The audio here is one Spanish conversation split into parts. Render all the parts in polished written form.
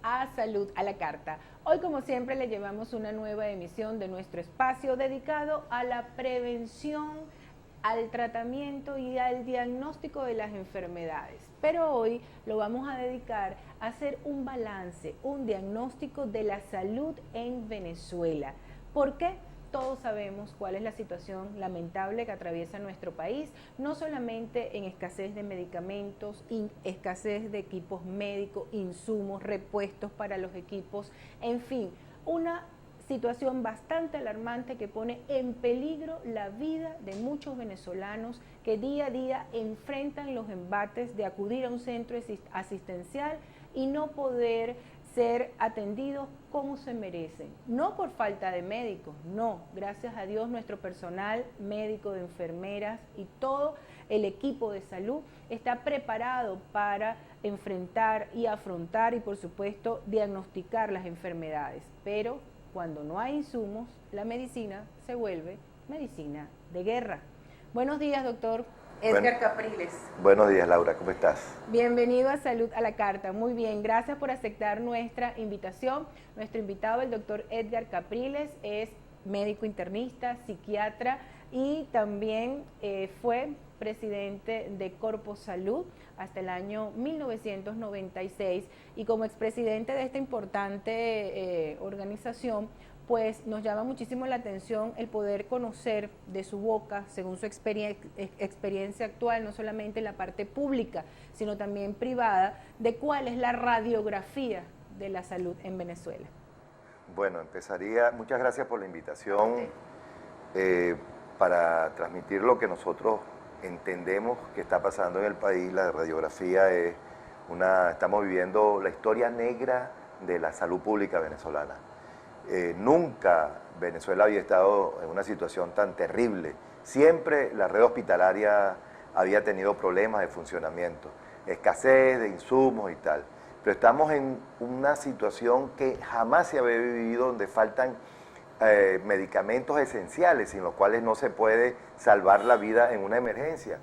a Salud a la Carta. Hoy, como siempre, le llevamos una nueva emisión de nuestro espacio dedicado a la prevención, al tratamiento y al diagnóstico de las enfermedades. Pero hoy lo vamos a dedicar a hacer un balance, un diagnóstico de la salud en Venezuela. ¿Por qué? Todos sabemos cuál es la situación lamentable que atraviesa nuestro país, no solamente en escasez de medicamentos, escasez de equipos médicos, insumos, repuestos para los equipos, en fin, una situación bastante alarmante que pone en peligro la vida de muchos venezolanos que día a día enfrentan los embates de acudir a un centro asistencial y no poder ser atendidos como se merecen, no por falta de médicos, no, gracias a Dios nuestro personal médico, de enfermeras y todo el equipo de salud está preparado para enfrentar y afrontar y por supuesto diagnosticar las enfermedades, pero cuando no hay insumos, la medicina se vuelve medicina de guerra. Buenos días, doctor Edgar Capriles. Buenos días, Laura, ¿cómo estás? Bienvenido a Salud a la Carta. Muy bien, gracias por aceptar nuestra invitación. Nuestro invitado, el doctor Edgar Capriles, es médico internista, psiquiatra y también fue presidente de Corpo Salud hasta el año 1996 y como expresidente de esta importante organización, pues nos llama muchísimo la atención el poder conocer de su boca, según su experiencia actual, no solamente en la parte pública, sino también privada, de cuál es la radiografía de la salud en Venezuela. Bueno, muchas gracias por la invitación para transmitir lo que nosotros entendemos que está pasando en el país. La radiografía es estamos viviendo la historia negra de la salud pública venezolana. Nunca Venezuela había estado en una situación tan terrible. Siempre la red hospitalaria había tenido problemas de funcionamiento, escasez de insumos y tal. Pero estamos en una situación que jamás se había vivido, donde faltan medicamentos esenciales, sin los cuales no se puede salvar la vida en una emergencia.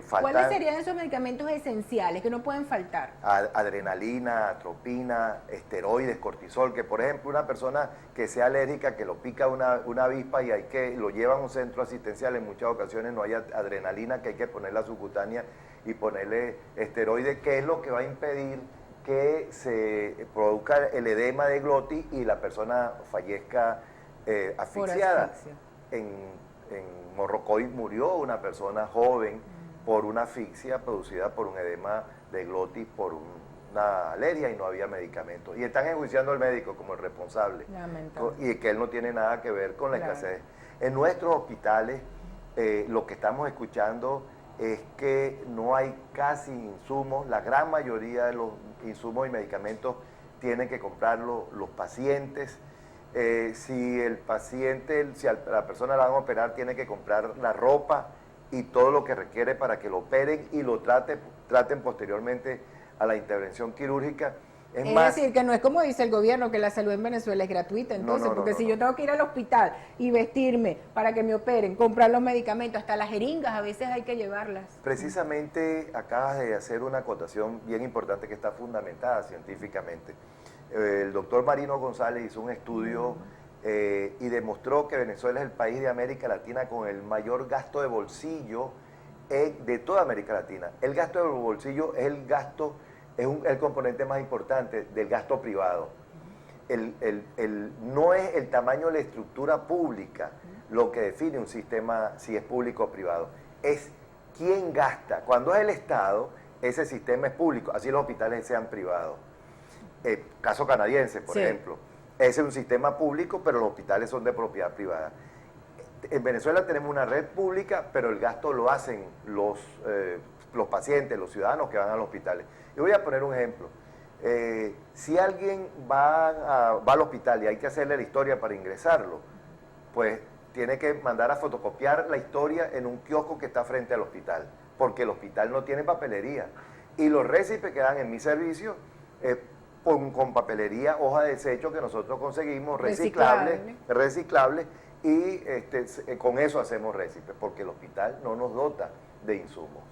¿Cuáles serían esos medicamentos esenciales que no pueden faltar? Adrenalina, atropina, esteroides, cortisol, que por ejemplo una persona que sea alérgica, que lo pica una avispa y lo lleva a un centro asistencial, en muchas ocasiones no hay adrenalina, que hay que ponerla subcutánea y ponerle esteroides, que es lo que va a impedir que se produzca el edema de glotis y la persona fallezca asfixiada. En Morrocoy murió una persona joven por una asfixia producida por un edema de glotis, por una alergia, y no había medicamentos. Y están enjuiciando al médico como el responsable. Y que él no tiene nada que ver con la escasez. En nuestros hospitales lo que estamos escuchando es que no hay casi insumos. La gran mayoría de los insumos y medicamentos tienen que comprarlos los pacientes. Si a la persona la van a operar, tiene que comprar la ropa y todo lo que requiere para que lo operen y lo traten posteriormente a la intervención quirúrgica. Es decir, que no es como dice el gobierno, que la salud en Venezuela es gratuita, entonces, porque si yo tengo que ir al hospital y vestirme para que me operen, comprar los medicamentos, hasta las jeringas a veces hay que llevarlas. Precisamente acabas de hacer una acotación bien importante que está fundamentada científicamente. El doctor Marino González hizo un estudio y demostró que Venezuela es el país de América Latina con el mayor gasto de bolsillo de toda América Latina. El gasto de bolsillo es el componente más importante del gasto privado. No es el tamaño de la estructura pública lo que define un sistema, si es público o privado, es quién gasta. Cuando es el Estado, ese sistema es público, así los hospitales sean privados. Caso canadiense, por ejemplo. Ese es un sistema público, pero los hospitales son de propiedad privada. En Venezuela tenemos una red pública, pero el gasto lo hacen los pacientes, los ciudadanos que van a los hospitales. Yo voy a poner un ejemplo. Si alguien va al hospital y hay que hacerle la historia para ingresarlo, pues tiene que mandar a fotocopiar la historia en un kiosco que está frente al hospital, porque el hospital no tiene papelería. Y los récipes que dan en mi servicio con papelería, hoja de desecho que nosotros conseguimos, reciclable, y con eso hacemos récipes, porque el hospital no nos dota de insumos.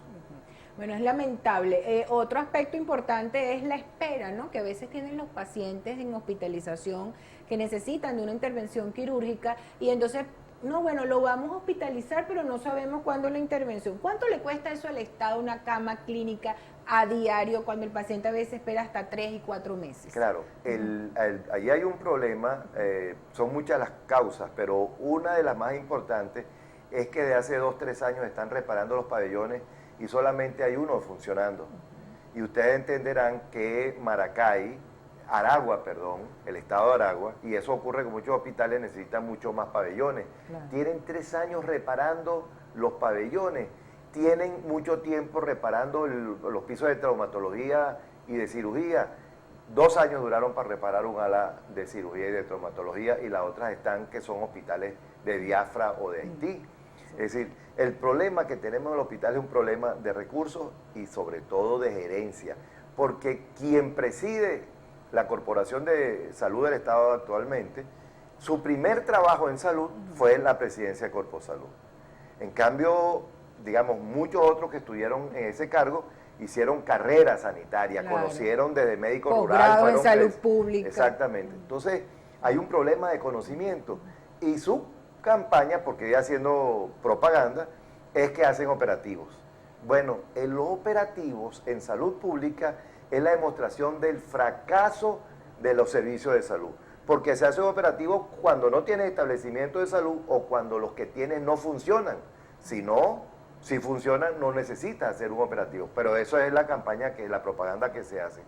Bueno, es lamentable. Otro aspecto importante es la espera, ¿no? Que a veces tienen los pacientes en hospitalización que necesitan de una intervención quirúrgica y entonces, no, bueno, lo vamos a hospitalizar, pero no sabemos cuándo la intervención. ¿Cuánto le cuesta eso al Estado, una cama clínica a diario, cuando el paciente a veces espera hasta 3 y 4 meses? Claro, ahí hay un problema, son muchas las causas, pero una de las más importantes es que de hace 2, 3 años están reparando los pabellones y solamente hay uno funcionando. Y ustedes entenderán que Aragua, el estado de Aragua, y eso ocurre con muchos hospitales, necesitan muchos más pabellones. Claro. Tienen 3 años reparando los pabellones, tienen mucho tiempo reparando los pisos de traumatología y de cirugía. 2 años duraron para reparar un ala de cirugía y de traumatología y las otras están que son hospitales de Biafra o de Haití. Es decir, el problema que tenemos en el hospital es un problema de recursos y sobre todo de gerencia, porque quien preside la Corporación de Salud del Estado actualmente, su primer trabajo en salud fue en la presidencia de Corpo Salud. En cambio, digamos, muchos otros que estuvieron en ese cargo hicieron carrera sanitaria, claro, conocieron desde médico rural. En salud pública. Exactamente. Entonces, hay un problema de conocimiento y su campaña, porque ya haciendo propaganda, es que hacen operativos. Bueno, en los operativos en salud pública es la demostración del fracaso de los servicios de salud, porque se hacen operativos cuando no tienen establecimiento de salud o cuando los que tienen no funcionan. Si no, si funcionan, no necesita hacer un operativo, pero eso es la campaña, que la propaganda que se hace.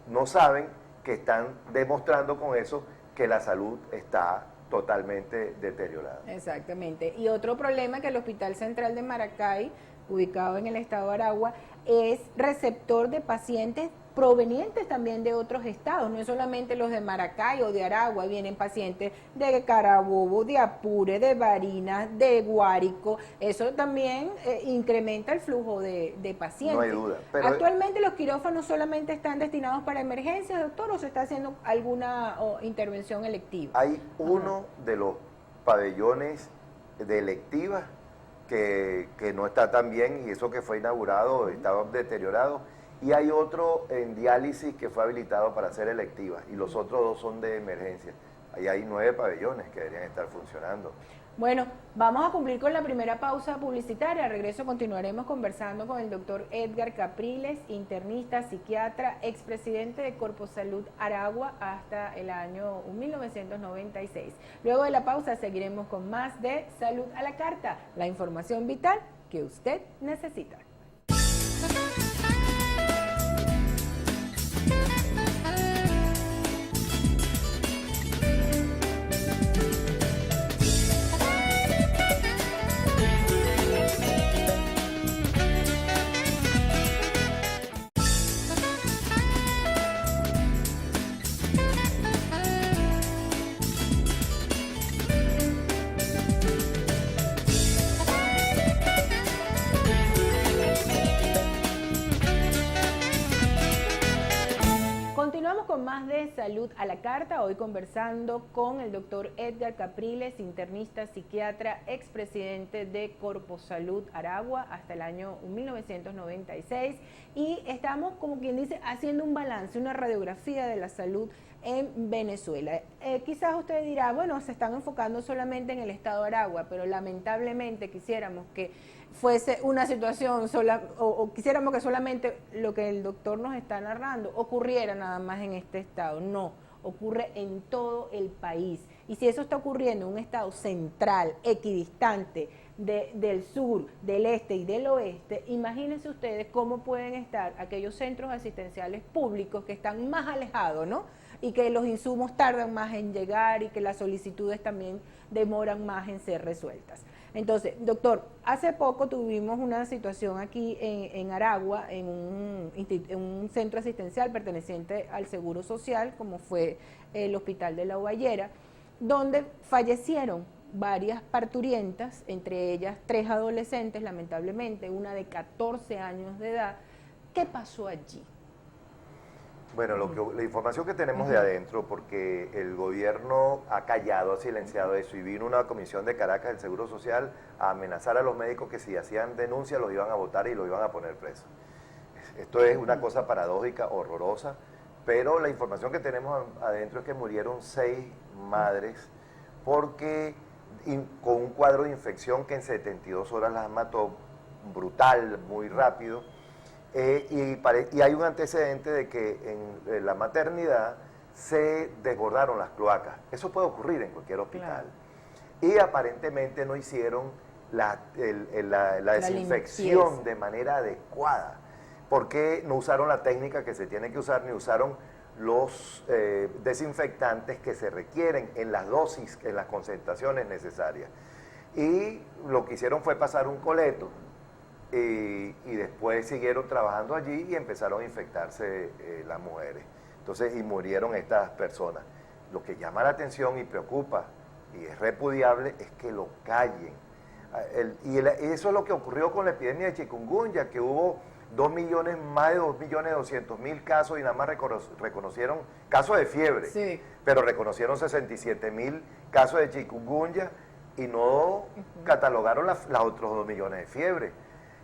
No saben que están demostrando con eso que la salud está totalmente deteriorada. Exactamente. Y otro problema que el Hospital Central de Maracay, ubicado en el estado de Aragua, es receptor de pacientes provenientes también de otros estados, no es solamente los de Maracay o de Aragua, vienen pacientes de Carabobo, de Apure, de Barinas, de Guárico, eso también incrementa el flujo de pacientes. No hay duda. Pero actualmente los quirófanos solamente están destinados para emergencias, doctor, ¿o se está haciendo alguna intervención electiva? Hay uno de los pabellones de electivas que no está tan bien, y eso que fue inaugurado estaba deteriorado, y hay otro en diálisis que fue habilitado para hacer electivas, y los otros 2 son de emergencia. Ahí hay 9 pabellones que deberían estar funcionando. Bueno, vamos a cumplir con la primera pausa publicitaria. Al regreso continuaremos conversando con el doctor Edgar Capriles, internista, psiquiatra, expresidente de Corpo Salud Aragua hasta el año 1996. Luego de la pausa seguiremos con más de Salud a la Carta, la información vital que usted necesita. Continuamos con más de Salud a la Carta, hoy conversando con el doctor Edgar Capriles, internista, psiquiatra, expresidente de Corpo Salud Aragua hasta el año 1996, y estamos, como quien dice, haciendo un balance, una radiografía de la salud en Venezuela. Quizás usted dirá, bueno, se están enfocando solamente en el estado de Aragua, pero lamentablemente quisiéramos que fuese una situación sola, o quisiéramos que solamente lo que el doctor nos está narrando ocurriera nada más en este estado. No, ocurre en todo el país. Y si eso está ocurriendo en un estado central, equidistante, del sur, del este y del oeste, imagínense ustedes cómo pueden estar aquellos centros asistenciales públicos que están más alejados, ¿no? Y que los insumos tardan más en llegar y que las solicitudes también demoran más en ser resueltas. Entonces, doctor, hace poco tuvimos una situación aquí en Aragua, en un centro asistencial perteneciente al Seguro Social, como fue el Hospital de La Guayera, donde fallecieron varias parturientas, entre ellas 3 adolescentes, lamentablemente, una de 14 años de edad. ¿Qué pasó allí? Bueno, la información que tenemos de adentro, porque el gobierno ha callado, ha silenciado eso, y vino una comisión de Caracas del Seguro Social a amenazar a los médicos que si hacían denuncia los iban a votar y los iban a poner presos. Esto es una cosa paradójica, horrorosa, pero la información que tenemos adentro es que murieron 6 madres porque con un cuadro de infección que en 72 horas las mató, brutal, muy rápido. Y hay un antecedente de que en la maternidad se desbordaron las cloacas. Eso puede ocurrir en cualquier hospital. Claro. Y aparentemente no hicieron la desinfección de manera adecuada, porque no usaron la técnica que se tiene que usar, ni usaron los desinfectantes que se requieren en las dosis, en las concentraciones necesarias. Y lo que hicieron fue pasar un coleto, y después siguieron trabajando allí y empezaron a infectarse las mujeres. Entonces, y murieron estas personas. Lo que llama la atención y preocupa y es repudiable es que lo callen. Eso es lo que ocurrió con la epidemia de chikungunya, que hubo más de 2.200.000 casos y nada más reconocieron casos de fiebre, sí, pero reconocieron 67.000 casos de chikungunya y no catalogaron los otros 2 millones de fiebre.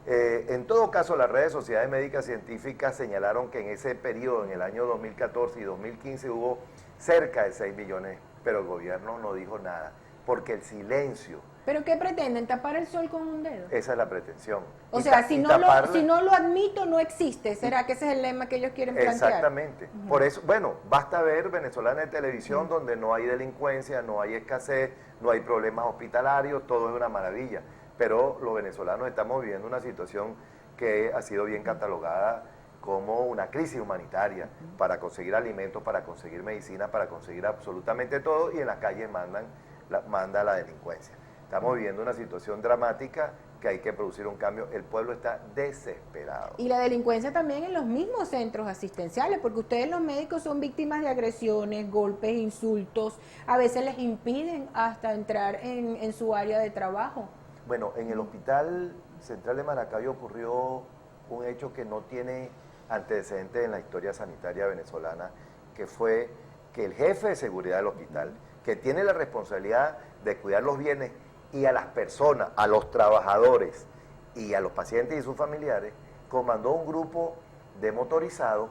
En todo caso, las redes sociedades médicas científicas señalaron que en ese periodo, en el año 2014 y 2015, hubo cerca de 6 millones, pero el gobierno no dijo nada, porque el silencio... ¿Pero qué pretenden? ¿Tapar el sol con un dedo? Esa es la pretensión. O sea, si no lo admito, no existe. ¿Será que ese es el lema que ellos quieren plantear? Exactamente. Por eso, bueno, basta ver Venezolana de Televisión, donde no hay delincuencia, no hay escasez, no hay problemas hospitalarios, todo es una maravilla. Pero los venezolanos estamos viviendo una situación que ha sido bien catalogada como una crisis humanitaria para conseguir alimentos, para conseguir medicina, para conseguir absolutamente todo, y en las calles manda la delincuencia. Estamos viviendo una situación dramática que hay que producir un cambio. El pueblo está desesperado. Y la delincuencia también en los mismos centros asistenciales, porque ustedes los médicos son víctimas de agresiones, golpes, insultos, a veces les impiden hasta entrar en su área de trabajo. Bueno, en el Hospital Central de Maracaibo ocurrió un hecho que no tiene antecedentes en la historia sanitaria venezolana, que fue que el jefe de seguridad del hospital, que tiene la responsabilidad de cuidar los bienes y a las personas, a los trabajadores y a los pacientes y sus familiares, comandó un grupo de motorizados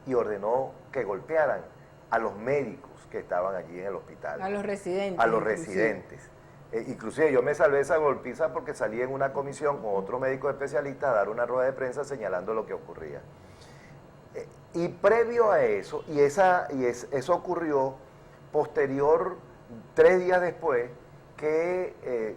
y ordenó que golpearan a los médicos que estaban allí en el hospital. A los residentes. A los residentes. Inclusive yo me salvé esa golpiza porque salí en una comisión con otros médicos especialistas a dar una rueda de prensa señalando lo que ocurría. Y previo a eso, eso ocurrió posterior, 3 días después, de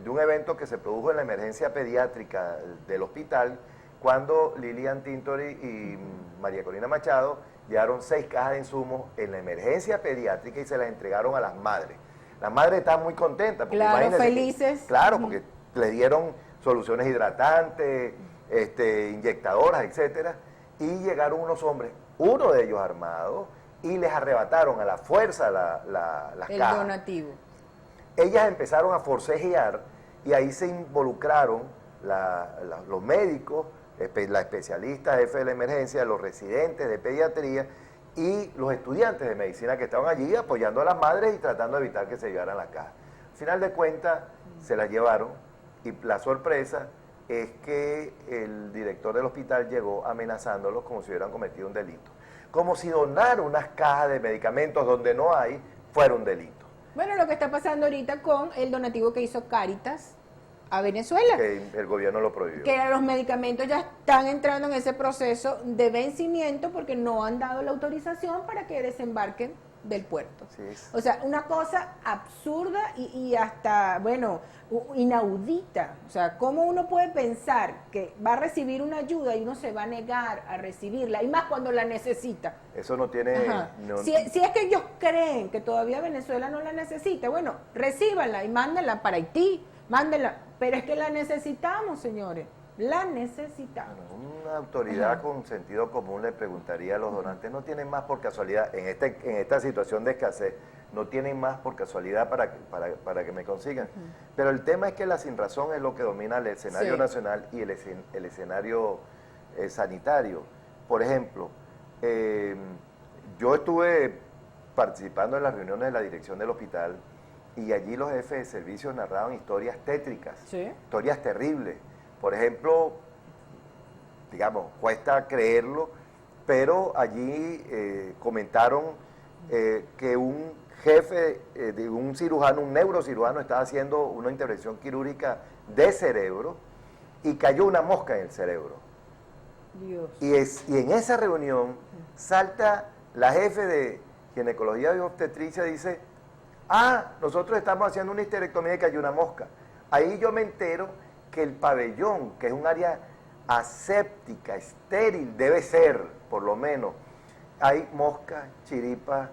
un evento que se produjo en la emergencia pediátrica del hospital, cuando Lilian Tintori y María Corina Machado llevaron 6 cajas de insumos en la emergencia pediátrica y se las entregaron a las madres. Las madres estaban muy contentas. Porque claro, felices. Claro, porque le dieron soluciones hidratantes, inyectadoras, etcétera, y llegaron unos hombres, uno de ellos armado, y les arrebataron a la fuerza las cajas. El donativo. Ellas empezaron a forcejear y ahí se involucraron los médicos, la especialista, jefe de la emergencia, los residentes de pediatría y los estudiantes de medicina que estaban allí apoyando a las madres y tratando de evitar que se llevaran la caja. Al final de cuentas se la llevaron y la sorpresa es que el director del hospital llegó amenazándolos como si hubieran cometido un delito. Como si donar unas cajas de medicamentos donde no hay fuera un delito. Bueno, lo que está pasando ahorita con el donativo que hizo Cáritas a Venezuela. Que el gobierno lo prohibió. Que los medicamentos ya están entrando en ese proceso de vencimiento porque no han dado la autorización para que desembarquen del puerto. Sí. O sea, una cosa absurda y hasta, bueno, inaudita. O sea, ¿cómo uno puede pensar que va a recibir una ayuda y uno se va a negar a recibirla? Y más cuando la necesita. Eso no tiene... No... Si es que ellos creen que todavía Venezuela no la necesita, bueno, recíbanla y mándenla para Haití, mándenla. Pero es que la necesitamos, señores. La necesitamos. Una autoridad con sentido común le preguntaría a los donantes, ¿no tienen más por casualidad, en esta situación de escasez, no tienen más por casualidad para que me consigan? Pero el tema es que la sinrazón es lo que domina el escenario nacional y el escenario sanitario. Por ejemplo, Yo estuve participando en las reuniones de la dirección del hospital y allí los jefes de servicios narraban historias tétricas, ¿Sí? historias terribles. Por ejemplo, digamos, cuesta creerlo, pero allí comentaron que un jefe de un cirujano, un neurocirujano, estaba haciendo una intervención quirúrgica de cerebro y cayó una mosca en el cerebro. Dios. Y en esa reunión salta la jefe de ginecología y obstetricia y dice, nosotros estamos haciendo una histerectomía y cayó una mosca. Ahí yo me entero que el pabellón, que es un área aséptica, estéril, debe ser, por lo menos, hay mosca, chiripa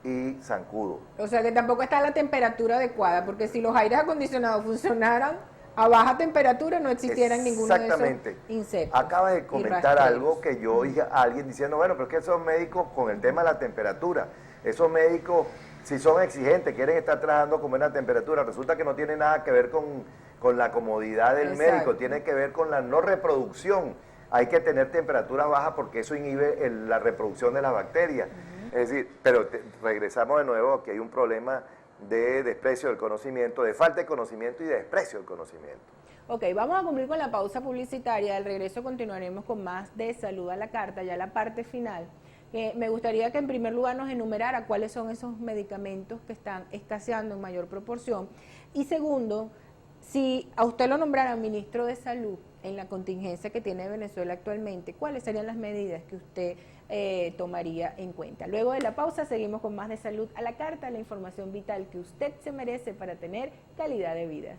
y zancudo. O sea que tampoco está la temperatura adecuada, porque si los aires acondicionados funcionaran a baja temperatura no existieran ninguno de esos insectos. Acaba de comentar algo que yo oí a alguien diciendo, bueno, pero es que esos médicos con el tema de la temperatura, esos médicos si son exigentes, quieren estar trabajando con buena temperatura, resulta que no tiene nada que ver con la comodidad del médico, tiene que ver con la no reproducción. Hay que tener temperaturas bajas porque eso inhibe la reproducción de las bacterias. Es decir, pero regresamos de nuevo a que hay un problema de desprecio del conocimiento, de falta de conocimiento y de desprecio del conocimiento. Ok, vamos a cumplir con la pausa publicitaria. Al regreso continuaremos con más de Salud a la Carta, ya la parte final. Me gustaría que en primer lugar nos enumerara cuáles son esos medicamentos que están escaseando en mayor proporción. Y segundo, si a usted lo nombraran ministro de Salud en la contingencia que tiene Venezuela actualmente, ¿cuáles serían las medidas que usted tomaría en cuenta? Luego de la pausa seguimos con más de Salud a la Carta, la información vital que usted se merece para tener calidad de vida.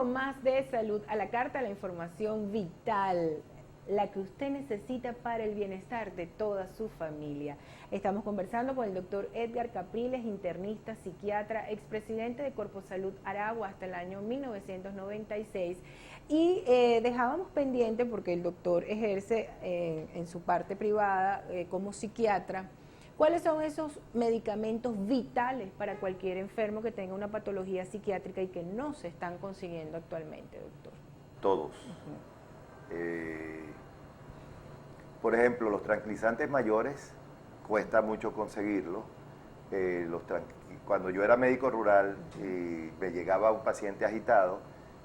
Más de Salud a la Carta, la información vital, la que usted necesita para el bienestar de toda su familia. Estamos conversando con el doctor Edgar Capriles, internista, psiquiatra, expresidente de Corpo Salud Aragua hasta el año 1996. Y dejábamos pendiente, porque el doctor ejerce en su parte privada como psiquiatra, ¿cuáles son esos medicamentos vitales para cualquier enfermo que tenga una patología psiquiátrica y que no se están consiguiendo actualmente, doctor? Todos. Por ejemplo, los tranquilizantes mayores, cuesta mucho conseguirlos. Cuando yo era médico rural y me llegaba un paciente agitado,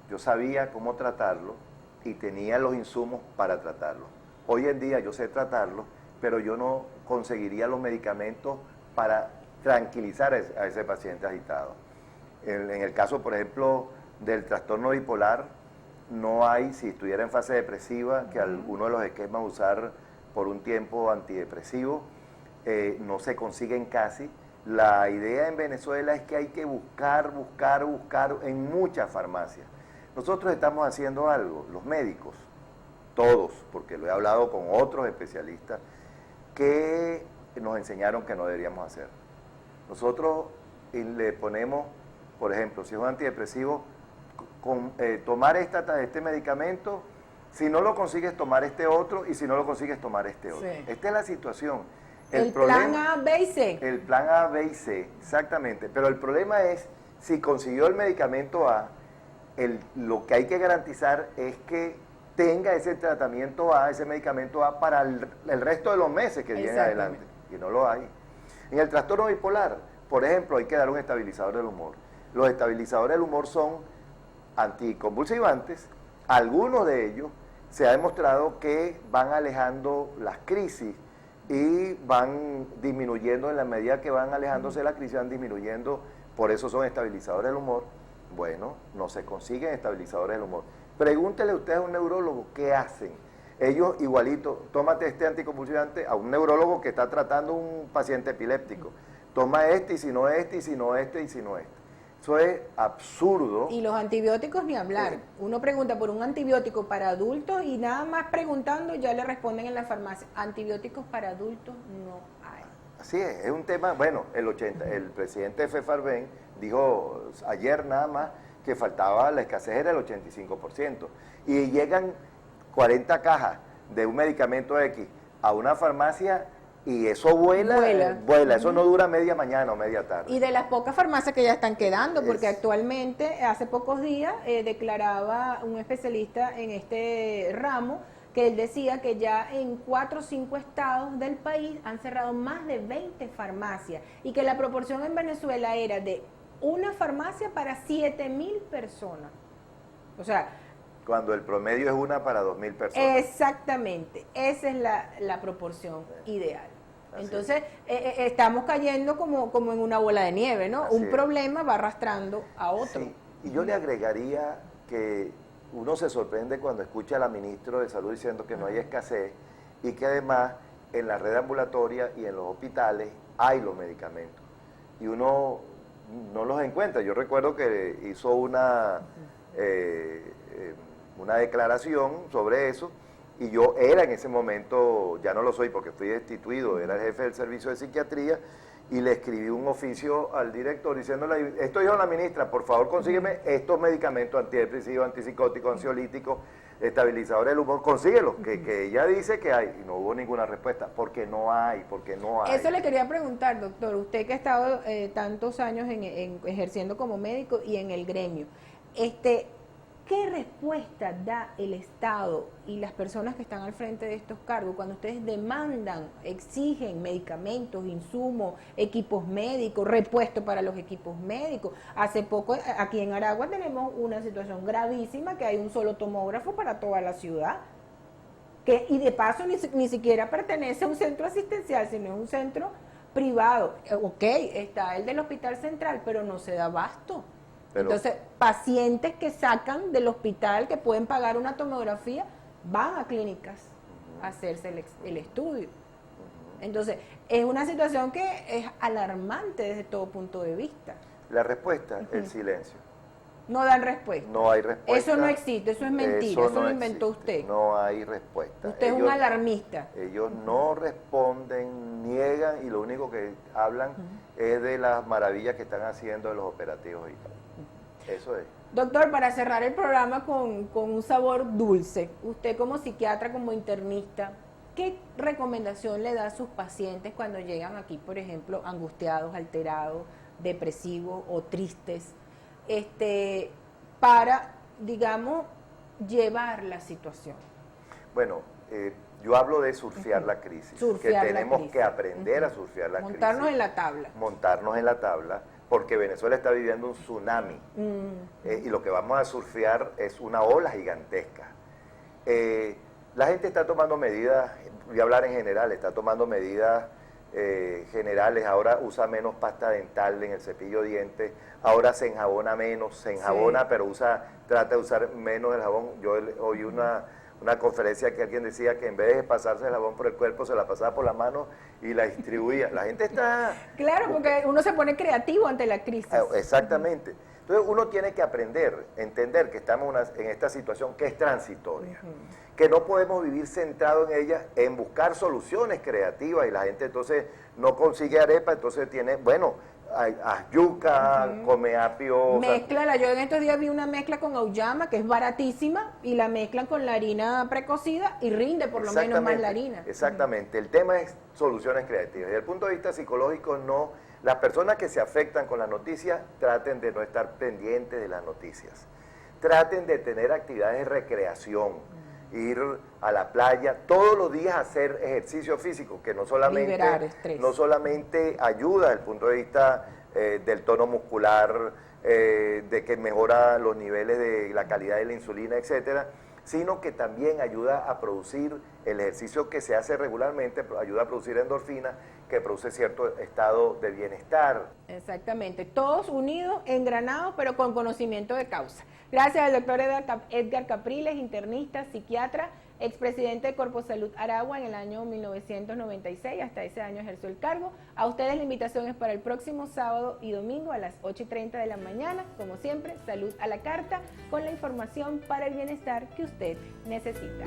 yo sabía cómo tratarlo y tenía los insumos para tratarlo. Hoy en día yo sé tratarlo, pero yo no conseguiría los medicamentos para tranquilizar a ese paciente agitado. En el caso, por ejemplo, del trastorno bipolar, no hay, si estuviera en fase depresiva, que alguno de los esquemas usar por un tiempo antidepresivo, no se consiguen casi. La idea en Venezuela es que hay que buscar en muchas farmacias. Nosotros estamos haciendo algo, los médicos, todos, porque lo he hablado con otros especialistas, que nos enseñaron que no deberíamos hacer. Nosotros le ponemos, por ejemplo, si es un antidepresivo, tomar este medicamento, si no lo consigues tomar este otro, y si no lo consigues tomar este otro. Sí. Esta es la situación. El plan A, B y C. El plan A, B y C, exactamente. Pero el problema es, si consiguió el medicamento A, lo que hay que garantizar es que tenga ese tratamiento A, ese medicamento A para el resto de los meses que vienen adelante. Y no lo hay. En el trastorno bipolar, por ejemplo, hay que dar un estabilizador del humor. Los estabilizadores del humor son anticonvulsivantes. Algunos de ellos se ha demostrado que van alejando las crisis y van disminuyendo en la medida que van alejándose de la crisis, van disminuyendo, por eso son estabilizadores del humor. Bueno, no se consiguen estabilizadores del humor. Pregúntele usted a un neurólogo qué hacen. Ellos igualito, tómate este anticonvulsivante a un neurólogo que está tratando un paciente epiléptico. Toma este y si no este, y si no este, y si no este. Eso es absurdo. Y los antibióticos ni hablar. Uno pregunta por un antibiótico para adultos y nada más preguntando ya le responden en la farmacia. Antibióticos para adultos no hay. Así es un tema, bueno, el presidente de FEFARVEN dijo ayer nada más que faltaba, la escasez era el 85%. Y llegan 40 cajas de un medicamento X a una farmacia y eso vuela, eso no dura media mañana o media tarde. Y de las pocas farmacias que ya están quedando, porque actualmente, hace pocos días, declaraba un especialista en este ramo, que él decía que ya en 4 o 5 estados del país han cerrado más de 20 farmacias y que la proporción en Venezuela era de una farmacia para 7,000 personas. O sea, cuando el promedio es una para 2,000 personas. Exactamente, esa es la proporción ideal. Así entonces, estamos cayendo como en una bola de nieve, ¿no? Un problema va arrastrando a otro. Sí. Y yo le agregaría que uno se sorprende cuando escucha a la ministra de Salud diciendo que no hay escasez y que además en la red ambulatoria y en los hospitales hay los medicamentos. Y uno no los encuentra. Yo recuerdo que hizo una declaración sobre eso y yo era en ese momento, ya no lo soy porque fui destituido, era el jefe del servicio de psiquiatría y le escribí un oficio al director diciéndole, esto dijo la ministra, por favor consígueme estos medicamentos antidepresivos, antipsicóticos, ansiolíticos, estabilizadores del humor, consíguelos, que ella dice que hay, y no hubo ninguna respuesta, porque no hay. Eso le quería preguntar, doctor, usted que ha estado tantos años ejerciendo como médico y en el gremio, ¿qué respuesta da el Estado y las personas que están al frente de estos cargos cuando ustedes demandan, exigen medicamentos, insumos, equipos médicos, repuestos para los equipos médicos? Hace poco aquí en Aragua tenemos una situación gravísima que hay un solo tomógrafo para toda la ciudad. Y de paso ni siquiera pertenece a un centro asistencial, sino a un centro privado. Ok, está el del Hospital Central, pero no se da abasto. Entonces, pacientes que sacan del hospital, que pueden pagar una tomografía, van a clínicas a hacerse el estudio. Entonces, es una situación que es alarmante desde todo punto de vista. La respuesta, el silencio. No dan respuesta. No hay respuesta. Eso no existe, eso es mentira, eso lo inventó usted. No hay respuesta. Usted es un alarmista. Ellos no responden, niegan y lo único que hablan es de las maravillas que están haciendo en los operativos y tal. Eso es. Doctor, para cerrar el programa con un sabor dulce, usted como psiquiatra, como internista, ¿qué recomendación le da a sus pacientes cuando llegan aquí, por ejemplo, angustiados, alterados, depresivos o tristes, para, digamos, llevar la situación? Bueno, yo hablo de surfear la crisis, que tenemos que aprender a surfear la crisis. Montarnos en la tabla. Montarnos en la tabla, porque Venezuela está viviendo un tsunami y lo que vamos a surfear es una ola gigantesca. La gente está tomando medidas, voy a hablar en general, está tomando medidas generales, ahora usa menos pasta dental en el cepillo de dientes, ahora se enjabona menos, pero trata de usar menos el jabón. Yo oí una conferencia que alguien decía que en vez de pasarse el jabón por el cuerpo, se la pasaba por la mano y la distribuía. La gente está... Claro, porque uno se pone creativo ante la crisis. Exactamente. Entonces uno tiene que entender que estamos en esta situación que es transitoria, que no podemos vivir centrado en ella, en buscar soluciones creativas, y la gente entonces no consigue arepa, entonces tiene, haz yuca, come apio. Mézclala. Yo en estos días vi una mezcla con auyama que es baratísima y la mezclan con la harina precocida y rinde por lo menos más la harina. Exactamente. El tema es soluciones creativas. Desde el punto de vista psicológico, no. Las personas que se afectan con las noticias traten de no estar pendientes de las noticias. Traten de tener actividades de recreación, ir a la playa todos los días a hacer ejercicio físico, que no solamente ayuda desde el punto de vista del tono muscular, de que mejora los niveles de la calidad de la insulina, etcétera, sino que también ayuda a producir, el ejercicio que se hace regularmente, ayuda a producir endorfina, que produce cierto estado de bienestar. Exactamente, todos unidos, engranados, pero con conocimiento de causa. Gracias al doctor Edgar Capriles, internista, psiquiatra, expresidente de Corpo Salud Aragua en el año 1996, hasta ese año ejerció el cargo. A ustedes la invitación es para el próximo sábado y domingo a las 8:30 de la mañana. Como siempre, Salud a la Carta, con la información para el bienestar que usted necesita.